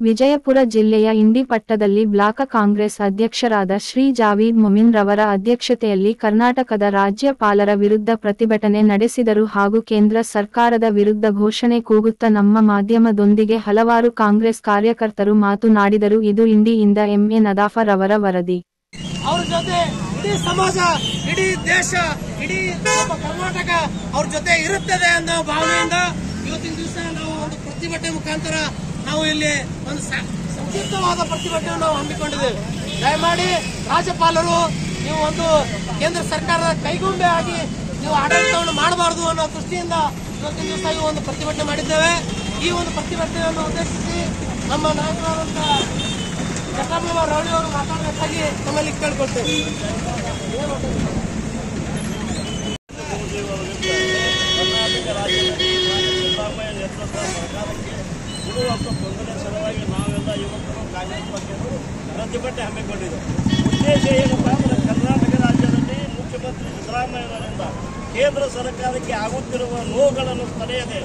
ವಿಜಯಪುರ ಜಿಲ್ಲೆಯ ಇಂಡಿ ಪಟ್ಟದಲ್ಲಿ ಬ್ಲಾಕ್ ಕಾಂಗ್ರೆಸ್ ಅಧ್ಯಕ್ಷರಾದ ಶ್ರೀ ಜಾವೀದ್ ಮೊಮಿನ್ ರವರ ಅಧ್ಯಕ್ಷತೆಯಲ್ಲಿ ಕರ್ನಾಟಕದ ರಾಜ್ಯಪಾಲರ ವಿರುದ್ಧ ಪ್ರತಿಭಟನೆ ನಡೆಸಿದರು ಹಾಗೂ ಕೇಂದ್ರ ಸರ್ಕಾರದ ವಿರುದ್ಧ ಘೋಷಣೆ ಕೂಗುತ್ತಾ ನಮ್ಮ ಮಾಧ್ಯಮದೊಂದಿಗೆ ಹಲವಾರು ಕಾಂಗ್ರೆಸ್ ಕಾರ್ಯಕರ್ತರು ಮಾತನಾಡಿದರು. ಇದು ಇಂಡಿಯಿಂದ ಎಂಎ ನದಾಫರ್ ಅವರ ವರದಿ. ಅವ್ರ ಜೊತೆ ಇಡೀ ಸಮಾಜ, ಇಡೀ ದೇಶ, ಇಡೀ ಕರ್ನಾಟಕ ಅವ್ರ ಜೊತೆ ಇರುತ್ತದೆ ಅನ್ನೋ ಭಾವನೆಯಿಂದ ಇವತ್ತಿನ ದಿವಸ ನಾವು ಒಂದು ಪ್ರತಿಭಟನೆ ಮುಖಾಂತರ ನಾವು ಇಲ್ಲಿ ಒಂದು ಸಂಕ್ಷಿಪ್ತವಾದ ಪ್ರತಿಭಟನೆ ನಾವು ಹಮ್ಮಿಕೊಂಡಿದ್ದೇವೆ. ದಯಮಾಡಿ ರಾಜ್ಯಪಾಲರು ನೀವು ಒಂದು ಕೇಂದ್ರ ಸರ್ಕಾರದ ಕೈಗೊಂಬೆ ಆಗಿ ನೀವು ಆಡಳಿತವನ್ನು ಮಾಡಬಾರದು ಅನ್ನೋ ದೃಷ್ಟಿಯಿಂದ ಇವತ್ತಿನ ದಿವಸ ಈ ಒಂದು ಪ್ರತಿಭಟನೆ ಮಾಡಿದ್ದೇವೆ. ಈ ಒಂದು ಪ್ರತಿಭಟನೆಯನ್ನು ಉದ್ದೇಶಿಸಿ ನಮ್ಮ ನಾಯಕರಾದಂತಹ ಜಗಮ್ಮ ರವಳಿ ಅವರು ಮಾತಾಡಬೇಕಾಗಿ ನಮ್ಮಲ್ಲಿ ಕೇಳ್ಕೊಳ್ತೇವೆ. ಕರ್ನಾಟಕ ರಾಜ್ಯದ ಸರ್ಕಾರಕ್ಕೆ ಕೊಡುವಂಥ ತೊಂದರೆ ಸಲುವಾಗಿ ನಾವೆಲ್ಲ ಯುವಕರು ಕಾಂಗ್ರೆಸ್ ಪಕ್ಷರು ಪ್ರತಿಭಟನೆ ಹಮ್ಮಿಕೊಂಡಿದ್ದೆವು. ಉದ್ದೇಶ ಏನಪ್ಪ ಅಂದರೆ ಕರ್ನಾಟಕ ರಾಜ್ಯದಲ್ಲಿ ಮುಖ್ಯಮಂತ್ರಿ ಸಿದ್ದರಾಮಯ್ಯನವರಿಂದ ಕೇಂದ್ರ ಸರ್ಕಾರಕ್ಕೆ ಆಗುತ್ತಿರುವ ನೋವುಗಳನ್ನು ತಡೆಯದೆ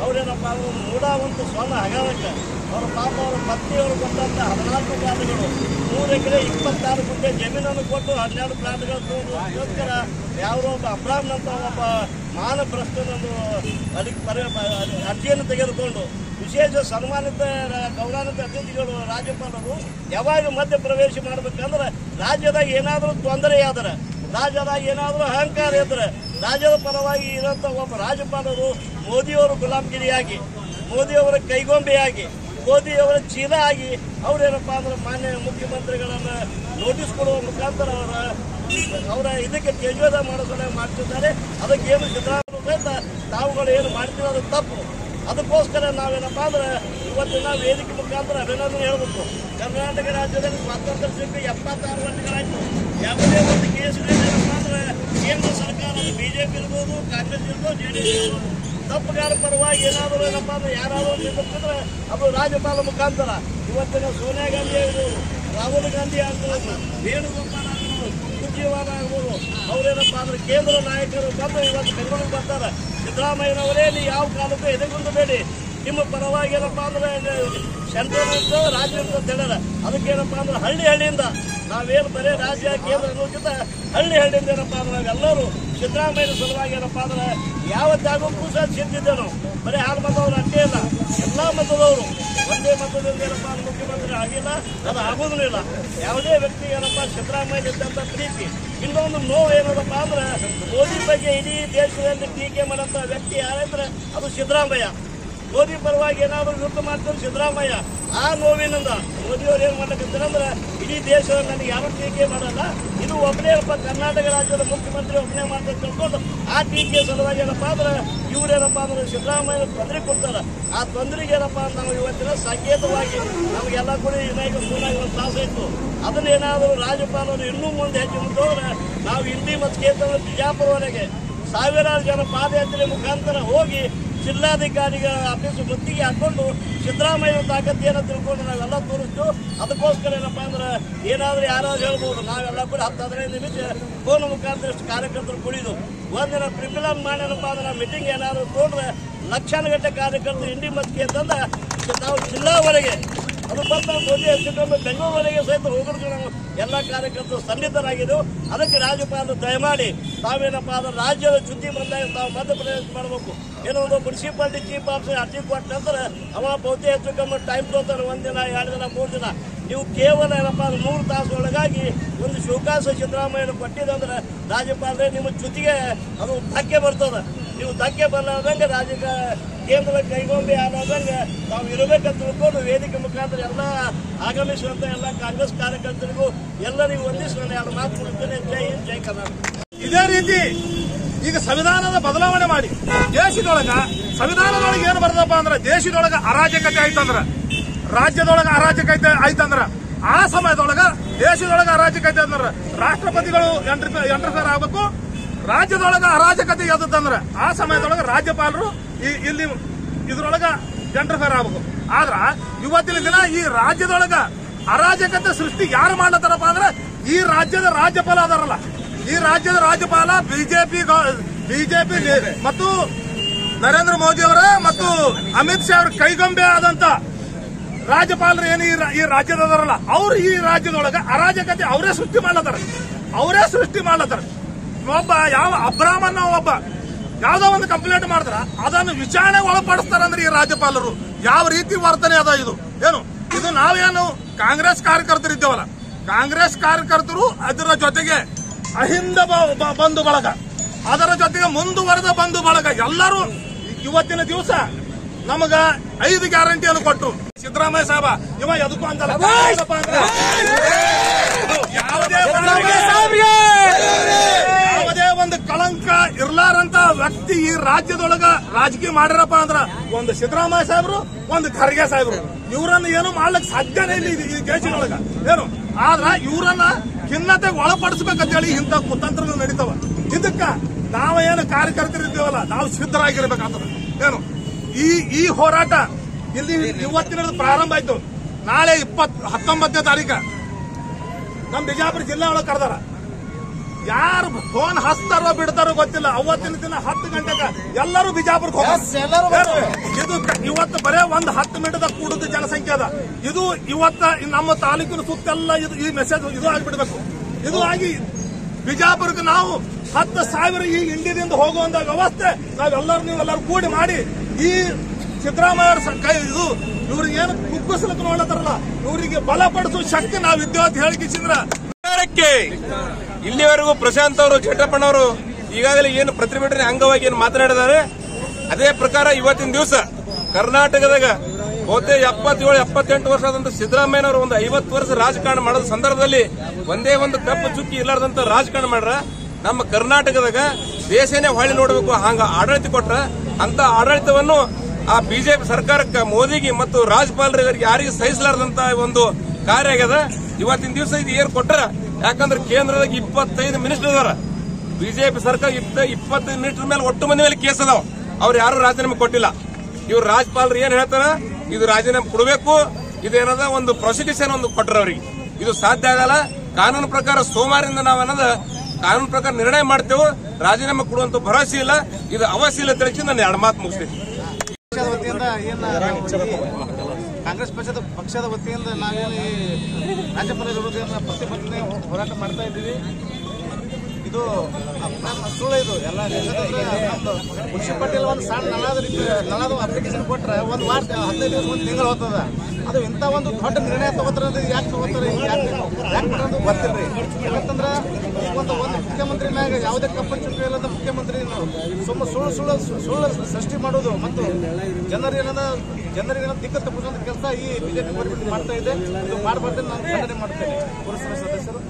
ಅವರೇನಪ್ಪ ಅವರು ಮೂಡಾವಂತ ಸ್ವರ್ಣ ಹಗರಕ್ಕೆ ಅವರ ಪಾಪ ಅವರ ಪತ್ನಿಯವರು ಕೊಟ್ಟಂಥ 14 ಪ್ಲಾಟ್ಗಳು 3 ಎಕರೆ 26 ಗುಂಟೆ ಜಮೀನನ್ನು ಕೊಟ್ಟು 12 ಪ್ಲಾಟ್ಗೋಸ್ಕರ ಯಾವುದೋ ಒಬ್ಬ ಅಬ್ರಾಹ್ಮಣಂತ ಒಬ್ಬ ಮಾನಭ್ರಷ್ಟನನ್ನು ಅರ್ಜಿಯನ್ನು ತೆಗೆದುಕೊಂಡು ವಿಶೇಷ ಸನ್ಮಾನಿತ ಗೌರವಾನ್ವಿತ ಅತಿಥಿಗಳು ರಾಜ್ಯಪಾಲರು ಯಾವಾಗ ಮಧ್ಯ ಪ್ರವೇಶ ಮಾಡಬೇಕಂದ್ರೆ ರಾಜ್ಯದಾಗ ಏನಾದರೂ ತೊಂದರೆಯಾದರೆ, ರಾಜ್ಯದಾಗ ಏನಾದರೂ ಅಹಂಕಾರ ಇದ್ದರೆ ರಾಜ್ಯದ ಪರವಾಗಿ ಇರೋಂಥ ಒಬ್ಬ ರಾಜ್ಯಪಾಲರು ಮೋದಿಯವರು ಗುಲಾಮಗಿರಿಯಾಗಿ, ಮೋದಿಯವರ ಕೈಗೊಂಬೆಯಾಗಿ, ಮೋದಿಯವರ ಚೀಲ ಆಗಿ ಅವರೇನಪ್ಪ ಅಂದ್ರೆ ಮಾನ್ಯ ಮುಖ್ಯಮಂತ್ರಿಗಳನ್ನು ನೋಟಿಸ್ ಕೊಡುವ ಮುಖಾಂತರ ಅವರ ಇದಕ್ಕೆ ತೇಜೋಧ ಮಾಡಿಸಲು ಮಾಡ್ತಿದ್ದಾರೆ. ಅದಕ್ಕೇನು ಸಿದ್ದರಾಮಯ್ಯ ಸಹಿತ ತಾವುಗಳು ಏನು ಮಾಡ್ತೀವಿ ಅದು ತಪ್ಪು. ಅದಕ್ಕೋಸ್ಕರ ನಾವೇನಪ್ಪ ಅಂದ್ರೆ ಇವತ್ತಿನ ವೇದಿಕೆ ಮುಖಾಂತರ ಅಭಿನಂದನೆ ಹೇಳಬೇಕು. ಕರ್ನಾಟಕ ರಾಜ್ಯದಲ್ಲಿ ಸ್ವಾತಂತ್ರ್ಯ ಸಿಕ್ಕ 76 ವರ್ಷಗಳಾಯಿತು. ಯಾವುದೇ ಒಂದು ಕೇಸ್ಗಳೇನಪ್ಪ ಅಂದ್ರೆ ಕೇಂದ್ರ ಸರ್ಕಾರ ಬಿಜೆಪಿ ಇರ್ಬೋದು, ಕಾಂಗ್ರೆಸ್ ಇರ್ಬೋದು, ಜೆಡಿಎಸ್ ಇರ್ಬೋದು, ತಪ್ಪುಗಾರ ಪರವಾಗಿ ಏನಾದರೂ ಏನಪ್ಪ ಅಂದ್ರೆ ಯಾರಾದರೂ ನಿಂತಿದ್ರೆ ಅದು ರಾಜ್ಯಪಾಲ ಮುಖಾಂತರ. ಇವತ್ತಿನ ಸೋನಿಯಾ ಗಾಂಧಿ ಆಗ್ಬೋದು, ರಾಹುಲ್ ಗಾಂಧಿ ಆಗ್ಬೋದು, ವೇಣುಗೋಪಾಲ್ ಆಗ್ಬೋದು, ಸುರ್ಜೇವಾಲಾ ಆಗ್ಬೋದು, ಅವರೇನಪ್ಪ ಅಂದ್ರೆ ಕೇಂದ್ರ ನಾಯಕರು ಬಂದು ಇವತ್ತು ಬೆಂಗಳೂರಿಗೆ ಬರ್ತಾರೆ. ಸಿದ್ದರಾಮಯ್ಯನವರೇ ನೀವು ಯಾವ ಕಾಲಕ್ಕೂ ಎದೆಗುಂದಬೇಡಿ, ನಿಮ್ಮ ಪರವಾಗಿ ಏನಪ್ಪ ಅಂದ್ರೆ ಸೆಂಟ್ರಲ್ ಅಂತ ರಾಜ್ಯ ಅಂತ ಹೇಳ್ಯಾರ. ಅದಕ್ಕೇನಪ್ಪ ಅಂದ್ರೆ ಹಳ್ಳಿಯಿಂದ ನಾವೇನು ಬರೀ ರಾಜ್ಯ ಕೇಂದ್ರ ಅನ್ನೋಕ್ಕಿಂತ ಹಳ್ಳಿಯಿಂದ ಏನಪ್ಪ ಅಂದ್ರೆ ನಾವೆಲ್ಲರೂ ಸಿದ್ದರಾಮಯ್ಯನ ಸಲುವಾಗಿ ಏನಪ್ಪ ಅಂದ್ರೆ ಯಾವ ಜಾಗಕ್ಕೂ ಸಹ ಸಿದ್ಧಿದ್ದೆ. ನಾವು ಬರೀ 6 ಮತದವರು ಅಷ್ಟೇ ಇಲ್ಲ, ಎಲ್ಲ ಮತದವರು ಒಂದೇ ಮತದಿಂದ ಏನಪ್ಪ ಅಂದ್ರೆ ಮುಖ್ಯಮಂತ್ರಿ ಆಗಿಲ್ಲ, ಅದು ಆಗೋದೂ ಇಲ್ಲ. ಯಾವುದೇ ವ್ಯಕ್ತಿ ಏನಪ್ಪ ಸಿದ್ದರಾಮಯ್ಯ ಇದ್ದಂಥ ಪ್ರೀತಿ. ಇನ್ನೊಂದು ನೋವು ಏನದಪ್ಪ ಅಂದ್ರೆ ಮೋದಿ ಬಗ್ಗೆ ಇಡೀ ದೇಶದಲ್ಲಿ ಟೀಕೆ ಮಾಡೋಂಥ ವ್ಯಕ್ತಿ ಯಾರಂದ್ರೆ ಅದು ಸಿದ್ದರಾಮಯ್ಯ. ಮೋದಿ ಪರವಾಗಿ ಏನಾದರೂ ಯುದ್ಧ ಮಾಡ್ತಾರೆ ಸಿದ್ದರಾಮಯ್ಯ. ಆ ನೋವಿನಿಂದ ಮೋದಿಯವ್ರು ಏನು ಮಾಡ್ಲಿಕ್ಕಂದ್ರೆ ಇಡೀ ದೇಶದಲ್ಲಿ ನನಗೆ ಯಾರು ಟೀಕೆ ಮಾಡಲ್ಲ, ಇದು ಒಬ್ಬನೇ ಕರ್ನಾಟಕ ರಾಜ್ಯದ ಮುಖ್ಯಮಂತ್ರಿ ಒಬ್ಬನೇ ಮಾಡ್ತಾರೆ ತಿಳ್ಕೊಂಡು ಆ ಟೀಕೆ ಸಲುವಾಗಿ ಏನಪ್ಪ ಅಂದ್ರೆ ಇವರೇನಪ್ಪ ಅಂದ್ರೆ ಸಿದ್ದರಾಮಯ್ಯ ತೊಂದರೆ ಕೊಡ್ತಾರೆ. ಆ ತೊಂದರೆಗೆ ಏನಪ್ಪ ನಾವು ಇವತ್ತಿನ ಸಂಕೇತವಾಗಿ ನಮಗೆಲ್ಲ ಕೂಡ ಇನ್ನಾಗ ಒಂದು ತಾಸು ಇತ್ತು. ಅದನ್ನೇನಾದರೂ ರಾಜ್ಯಪಾಲರು ಇನ್ನೂ ಮುಂದೆ ಹೆಚ್ಚು ಮುಂದೋದ್ರೆ ನಾವು ಇಂಡಿ ಮತ್ತು ಕ್ಷೇತ್ರದ ಬಿಜಾಪುರವರೆಗೆ ಸಾವಿರಾರು ಜನ ಪಾದಯಾತ್ರೆ ಮುಖಾಂತರ ಹೋಗಿ ಜಿಲ್ಲಾಧಿಕಾರಿಗಳ ಆಫೀಸು ಮುತ್ತಿಗೆ ಹಾಕೊಂಡು ಸಿದ್ದರಾಮಯ್ಯ ತಾಕತ್ತೇನೋ ತಿಳ್ಕೊಂಡು ನಾವೆಲ್ಲ ತೋರಿಸ್ತು. ಅದಕ್ಕೋಸ್ಕರ ಏನಪ್ಪ ಅಂದ್ರೆ ಏನಾದರೂ ಯಾರಾದ್ರು ಹೇಳ್ಬೋದು, ನಾವೆಲ್ಲ ಕೂಡ 10-15 ನಿಮಿಷ ಫೋನ್ ಮುಖಾಂತರ ಇಷ್ಟು ಕಾರ್ಯಕರ್ತರು ಕುಡಿದು ಒಂದಿನ ಪ್ರಿಫಿಲನ್ ಮಾಡ್ಯಾನಪ್ಪ ಅಂದ್ರೆ ಮೀಟಿಂಗ್ ಏನಾದ್ರು ತೊಗೊಂಡ್ರೆ ಲಕ್ಷಾನುಗಟ್ಟಲೆ ಕಾರ್ಯಕರ್ತರು ಇಂಡಿ ಮತ್ತಿಗೆ ತಂದ ನಾವು ಜಿಲ್ಲಾವರೆಗೆ ಅದು ಬಂದ ಮೋದಿ ಹಚ್ಚಿಕೊಂಡು ಬೆಂಗಳೂರಿಗೆ ಸಹಿತ ಹೋಗೋದು ನಾವು ಎಲ್ಲ ಕಾರ್ಯಕರ್ತರು ಸನ್ನಿಧರಾಗಿದ್ದೆವು. ಅದಕ್ಕೆ ರಾಜ್ಯಪಾಲರು ದಯಮಾಡಿ ತಾವೇನಪ್ಪ ಅಂದ್ರೆ ರಾಜ್ಯದ ಚ್ಯುತಿ ಬಂದಾಗ ತಾವು ಮಧ್ಯಪ್ರವೇಶ ಮಾಡಬೇಕು. ಏನೋ ಒಂದು ಮುನ್ಸಿಪಾಲಿಟಿ ಚೀಫ್ ಆಫೀಸರ್ ಅರ್ಜಿ ಕೊಟ್ಟ ನಂತರ ಅವ ಬಹುತೇ ಹೆಚ್ಚು ಕಮ್ಮಿ ಟೈಮ್ ತೋತಾನೆ, 1 ದಿನ 2 ದಿನ 3 ದಿನ. ನೀವು ಕೇವಲ ಏನಪ್ಪ ಅಂದ್ರೆ 3 ತಾಸು ಒಳಗಾಗಿ ಒಂದು ಶಿವಕಾಶ ಸಿದ್ದರಾಮಯ್ಯನ ಕೊಟ್ಟಿದ್ದಂದ್ರೆ ರಾಜ್ಯಪಾಲರೇ ನಿಮ್ಮ ಚ್ಯುತಿಗೆ ಅದು ಧಕ್ಕೆ ಬರ್ತದೆ. ನೀವು ಧಕ್ಕೆ ಬರಲಾರ್ದಂಗೆ ರಾಜ್ಯಕ್ಕೆ ಕೇಂದ್ರ ಕೈಗೊಂಬೆ ಆದಂಗೆ ನಾವು ಇರಬೇಕಂತ ತಿಳ್ಕೊಂಡು ವೇದಿಕೆ ಮುಖಾಂತರ ಎಲ್ಲ ಆಗಮಿಸುವಂತ ಎಲ್ಲ ಕಾಂಗ್ರೆಸ್ ಕಾರ್ಯಕರ್ತರಿಗೂ ಎಲ್ಲರಿಗೂ ಒಂದಿಷ್ಟು ನಾನು 2 ಮಾತು ಕೊಡ್ತೇನೆ. ಜೈ ಹಿಂದ್, ಜೈ ಕರ್ನಾಟಕ. ಇದೇ ರೀತಿ ಈಗ ಸಂವಿಧಾನದ ಬದಲಾವಣೆ ಮಾಡಿ ದೇಶದೊಳಗ ಸಂವಿಧಾನದೊಳಗೆ ಏನು ಬರ್ತದಪ್ಪ ಅಂದ್ರೆ ದೇಶದೊಳಗ ಅರಾಜಕತೆ ಆಯ್ತಂದ್ರ, ರಾಜ್ಯದೊಳಗ ಅರಾಜಕತೆ ಆಯ್ತಂದ್ರ, ಆ ಸಮಯದೊಳಗ ದೇಶದೊಳಗ ಅರಾಜಕತೆ ಅಂದ್ರ ರಾಷ್ಟ್ರಪತಿಗಳು ಎಂಟರ್ ಆಗ್ಬೇಕು. ರಾಜ್ಯದೊಳಗ ಅರಾಜಕತೆ ಎದ್ದಂದ್ರ ಆ ಸಮಯದೊಳಗ ರಾಜ್ಯಪಾಲರು ಇಲ್ಲಿ ಇದ್ರೊಳಗ ಎಂಟರ್ಫೇರ್ ಆಗ್ಬೇಕು. ಆದ್ರ ಇವತ್ತಿನ ದಿನ ಈ ರಾಜ್ಯದೊಳಗ ಅರಾಜಕತೆ ಸೃಷ್ಟಿ ಯಾರು ಮಾಡ್ಲತ್ತಾರಪ್ಪ ಅಂದ್ರೆ ಈ ರಾಜ್ಯದ ರಾಜ್ಯಪಾಲ ಅದಾರಲ್ಲ, ಈ ರಾಜ್ಯದ ರಾಜ್ಯಪಾಲ ಬಿಜೆಪಿ ಮತ್ತು ನರೇಂದ್ರ ಮೋದಿ ಅವರ ಮತ್ತು ಅಮಿತ್ ಶಾ ಅವರ ಕೈಗೊಂಬೆ ಆದಂತ ರಾಜ್ಯಪಾಲರು ಏನು ಈ ರಾಜ್ಯದವರಲ್ಲ, ಅವ್ರು ಈ ರಾಜ್ಯದೊಳಗ ಅರಾಜಕತೆ ಅವರೇ ಸೃಷ್ಟಿ ಮಾಡ್ಲತ್ತಾರ. ಒಬ್ಬ ಯಾವ ಅಬ್ರಾಹ್ಮಣ ಒಬ್ಬ ಯಾವ್ದೋ ಒಂದು ಕಂಪ್ಲೇಂಟ್ ಮಾಡಿದ್ರ ಅದನ್ನು ವಿಚಾರಣೆ ಒಳಪಡಿಸ್ತಾರಂದ್ರೆ ಈ ರಾಜ್ಯಪಾಲರು ಯಾವ ರೀತಿ ವರ್ತನೆ ಅದ ಇದು ನಾವೇನು ಕಾಂಗ್ರೆಸ್ ಕಾರ್ಯಕರ್ತರು ಇದ್ದೇವಲ್ಲ, ಕಾಂಗ್ರೆಸ್ ಕಾರ್ಯಕರ್ತರು ಅದರ ಜೊತೆಗೆ ಅಹಿಂದ ಬಂಧು ಬಳಗ, ಅದರ ಜೊತೆಗೆ ಮುಂದುವರೆದ ಬಂಧು ಬಳಗ ಎಲ್ಲರೂ ಇವತ್ತಿನ ದಿವಸ ನಮಗ 5 ಗ್ಯಾರಂಟಿಯನ್ನು ಕೊಟ್ಟು ಸಿದ್ದರಾಮಯ್ಯ ಸಾಹೇಬ ಇವ ಎದಕ್ಕೂ ಅಂತಲ್ಲ, ಯಾವುದೇ ಒಂದು ಕಳಂಕ ಇರ್ಲಾರಂತ ವ್ಯಕ್ತಿ ಈ ರಾಜ್ಯದೊಳಗ ರಾಜಕೀಯ ಮಾಡ್ಯಾರಪ್ಪ ಅಂದ್ರ ಒಂದು ಸಿದ್ದರಾಮಯ್ಯ ಸಾಹೇಬ್ರು, ಒಂದು ಖರ್ಗೆ ಸಾಹೇಬ್ರು. ಇವರನ್ನ ಏನು ಮಾಡ್ಲಿಕ್ ಸಾಧ್ಯನೇ ಇಲ್ಲ ಈ ದೇಶದೊಳಗ ಆದ್ರ ಇವರನ್ನ ಖಿನ್ನತೆಗೆ ಒಳಪಡಿಸಬೇಕಂತ ಹೇಳಿ ಇಂಥ ಕುತಂತ್ರಗಳು ನಡೀತಾವ. ಇದಕ್ಕ ನಾವೇನು ಕಾರ್ಯಕರ್ತರಿದ್ದೇವಲ್ಲ ನಾವು ಸಿದ್ಧರಾಗಿರ್ಬೇಕಾಗ್ತದೆ. ಈ ಹೋರಾಟ ಇಲ್ಲಿ ಇವತ್ತಿನ ಪ್ರಾರಂಭ ಆಯ್ತು. ನಾಳೆ 19ನೇ ತಾರೀಕ ನಮ್ ಬಿಜಾಪುರ ಜಿಲ್ಲೆ ಒಳಗೆ ಕರೆದಾರ. ಯಾರು ಫೋನ್ ಹಚ್ತಾರೋ ಬಿಡ್ತಾರೋ ಗೊತ್ತಿಲ್ಲ. ಅವತ್ತಿನ ದಿನ 10 ಗಂಟೆಗೆ ಎಲ್ಲರೂ ಬಿಜಾಪುರಕ್ಕೆ ಹೋಗ್ತಾರೆ. ಇದು ಇವತ್ತು ಬರೇ 10 ಮಿನಿಟ್ದಾಗ ಕೂಡುದು ಜನಸಂಖ್ಯೆ ಅದ. ಇದು ಇವತ್ತ ನಮ್ಮ ತಾಲೂಕಿನ ಸುತ್ತೆಲ್ಲ ಈ ಮೆಸೇಜ್ ಇದು ಆಗಿಬಿಡ್ಬೇಕು. ಇದು ಆಗಿ ಬಿಜಾಪುರಕ್ಕೆ ನಾವು 10,000 ಈ ಇಂಡಿಯಾದಿಂದ ಹೋಗುವಂತ ವ್ಯವಸ್ಥೆ ನೀವೆಲ್ಲರೂ ಕೂಡಿ ಮಾಡಿ ಈ ಸಿದ್ದರಾಮಯ್ಯ ಇದು ಇವ್ರಿಗೆ ಏನು ಕುಗ್ಗಿಸ್ಲಿಕ್ಕೆ ನೋಡತ್ತಾರಲ್ಲ ಇವರಿಗೆ ಬಲಪಡಿಸುವ ಶಕ್ತಿ ನಾವಿದ್ದೇವೆ ಅಂತ ಹೇಳಿಕಿಸಿದ್ರ ಇಲ್ಲಿವರೆಗೂ ಪ್ರಶಾಂತ್ ಅವರು, ಚಟ್ಟಪ್ಪಣ್ಣವರು ಈಗಾಗಲೇ ಏನು ಪ್ರತಿಭಟನೆ ಅಂಗವಾಗಿ ಏನು ಮಾತನಾಡಿದ್ದಾರೆ ಅದೇ ಪ್ರಕಾರ ಇವತ್ತಿನ ದಿವಸ ಕರ್ನಾಟಕದಾಗ ಬಹುತೇಕ 77-78 ವರ್ಷ ಆದಂತ ಸಿದ್ದರಾಮಯ್ಯನವರು ಒಂದು 50 ವರ್ಷ ರಾಜಕಾರಣ ಮಾಡೋದ ಸಂದರ್ಭದಲ್ಲಿ ಒಂದೇ ಒಂದು ಕಪ್ಪು ಚುಕ್ಕಿ ಇಲ್ಲಾರ್ದಂತ ರಾಜಕಾರಣ ಮಾಡ್ರ. ನಮ್ಮ ಕರ್ನಾಟಕದಾಗ ದೇಶನೇ ಹೊಳ್ಳಿ ನೋಡಬೇಕು ಹಂಗ ಆಡಳಿತ ಕೊಟ್ರ. ಅಂತ ಆಡಳಿತವನ್ನು ಆ ಬಿಜೆಪಿ ಸರ್ಕಾರಕ್ಕೆ, ಮೋದಿಗೆ ಮತ್ತು ರಾಜ್ಯಪಾಲರಿಗೆ ಯಾರಿಗೆ ಸಹಿಸಲಾರದಂತ ಒಂದು ಕಾರ್ಯ ಆಗ್ಯದ. ಇವತ್ತಿನ ದಿವಸ ಇದು ಏನ್ ಕೊಟ್ರ, ಯಾಕಂದ್ರೆ ಕೇಂದ್ರದಾಗ 25 ಮಿನಿಸ್ಟರ್ ಅದಾರ. ಬಿಜೆಪಿ ಸರ್ಕಾರ 25 ಮಿನಿಸ್ಟರ್ ಮೇಲೆ ಒಟ್ಟು ಮಂದಿ ಮೇಲೆ ಕೇಸ್ ಅದಾವ. ಅವ್ರು ಯಾರು ರಾಜೀನಾಮೆ ಕೊಟ್ಟಿಲ್ಲ. ಇವ್ರು ರಾಜ್ಯಪಾಲರು ಏನ್ ಹೇಳ್ತಾರ, ಇದು ರಾಜೀನಾಮೆ ಕೊಡಬೇಕು, ಇದೇನದ ಒಂದು ಪ್ರಾಸಿಕ್ಯೂಷನ್ ಒಂದು ಕೊಟ್ರ ಅವ್ರಿಗೆ. ಇದು ಸಾಧ್ಯ ಆಗಲ್ಲ. ಕಾನೂನು ಪ್ರಕಾರ ಸೋಮವಾರದಿಂದ ನಾವೇನದ ಕಾನೂನು ಪ್ರಕಾರ ನಿರ್ಣಯ ಮಾಡ್ತೇವೆ. ರಾಜೀನಾಮೆ ಕೊಡುವಂತ ಭರವಸೆ ಇಲ್ಲ. ಇದು ಅವಶ್ಯ ಇಲ್ಲ ತಿಳಿಸಿ ನಾನು 2 ಮಾತು ಮುಗಿಸ್ತೀನಿ. ಕಾಂಗ್ರೆಸ್ ಪಕ್ಷದ ವತಿಯಿಂದ ನಾವೇನು ರಾಜ್ಯಪಾಲ ವಿರೋಧ ಪ್ರತಿಭಟನೆ ಹೋರಾಟ ಮಾಡ್ತಾ ಇದ್ದೀವಿ. ಇದು ಸುಳ್ಳು. ಇದು ಎಲ್ಲ ಖುಷಿ ಪಟೇಲ್ ಒಂದು ಸಣ್ಣ ನಳದ ಅಪ್ಲಿಕೇಶನ್ ಕೊಟ್ರೆ ಒಂದು ವಾರ 15 ದಿವಸ ಒಂದು ತಿಂಗಳು ಹೋಗ್ತದ. ಅದು ಇಂಥ ಒಂದು ದೊಡ್ಡ ನಿರ್ಣಯ ತಗೋತಾರೆ. ಯಾಕೆ ತಗೋತಾರೆ, ಯಾಕೆ ಮಾಡೋದು ಗೊತ್ತಿಲ್ರಿ. ಯಾಕಂದ್ರೆ ಒಂದು ಮುಖ್ಯಮಂತ್ರಿ ಮ್ಯಾಗ ಯಾವುದೇ ಕಪ್ಪು ಚುಕ್ಕಿ ಇಲ್ಲದ ಮುಖ್ಯಮಂತ್ರಿ ಸುಳ್ಳು ಸೃಷ್ಟಿ ಮಾಡೋದು ಮತ್ತು ಜನರಿಗೆ ದಿಕ್ಕು ತಪ್ಪಿಸುವಂತ ಕೆಲಸ ಈ ಬಿಜೆಪಿ ಗೌರ್ಮೆಂಟ್ ಮಾಡ್ತಾ ಇದೆ. ಇದು ಮಾಡಬಾರ್ದು ನಾನು ಖಂಡನೆ ಮಾಡ್ತೇನೆ. ಪುರಸಭೆ ಸದಸ್ಯರು